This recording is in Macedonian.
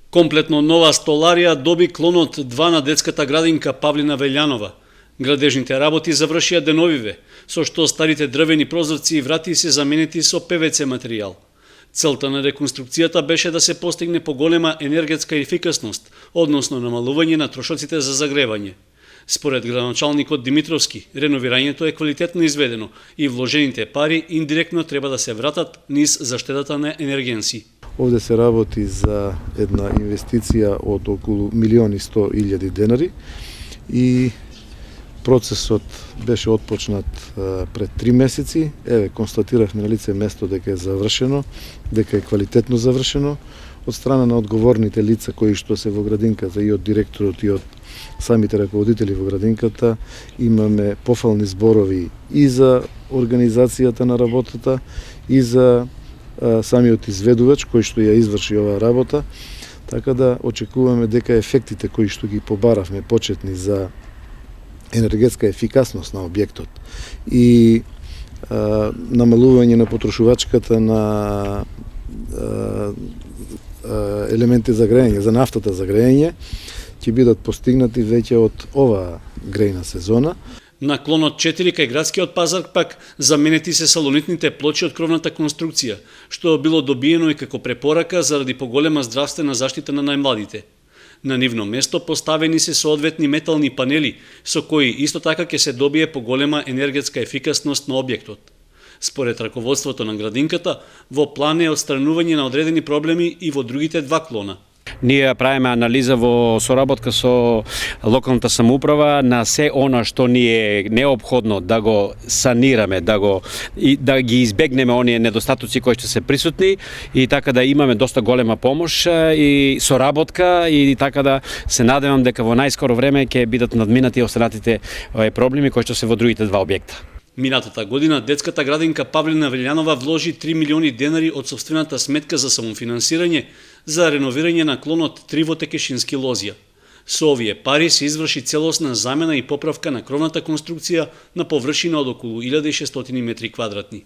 Комплетно нова столарија доби клонот 2 на детската градинка Павлина Велјанова. Градежните работи завршија деновиве, со што старите дрвени прозорци и врати се заменети со ПВЦ материјал. Целта на реконструкцијата беше да се постигне поголема енергетска ефикасност, односно намалување на трошоците за загревање. Според градоначалникот Димитровски, реновирањето е квалитетно изведено и вложените пари индиректно треба да се вратат низ заштедата на енергенси. Овде се работи за една инвестиција од околу 1.100.000 денари и процесот беше отпочнат пред 3 месеци. Еве, констатиравме на лице место дека е завршено, дека е квалитетно завршено. Од страна на одговорните лица кои што се во градинката и од директорот и од самите раководители во градинката, имаме пофални зборови и за организацијата на работата и за самиот изведувач кој што ја изврши оваа работа, така да очекуваме дека ефектите кои што ги побаравме почетни за енергетска ефикасност на објектот и намалување на потрошувачката на елементи за грејење, за нафтата за грејење, ќе бидат постигнати веќе од оваа грејна сезона. На клонот 4 кај градскиот пазар пак заменети се салонитните плочи од кровната конструкција, што било добиено и како препорака заради поголема здравствена заштита на најмладите. На нивно место поставени се соодветни метални панели, со кои исто така ќе се добие поголема енергетска ефикасност на објектот. Според раководството на градинката, во план е отстранување на одредени проблеми и во другите 2 клона. Ние правиме анализа во соработка со локалната самоуправа на се она што ни е неопходно да го санираме, да ги избегнеме оние недостатоци кои што се присутни и така да имаме доста голема помош и соработка и така да се надевам дека во најскоро време ќе бидат надминати останатите проблеми кои што се во другите 2 објекта. Минатата година детската градинка Павлина Велјанова вложи 3 милиони денари од сопствената сметка за самофинансирање за реновирање на клонот 3 во Текешински Лозја. Со овие пари се изврши целосна замена и поправка на кровната конструкција на површина од околу 1600 метри квадратни.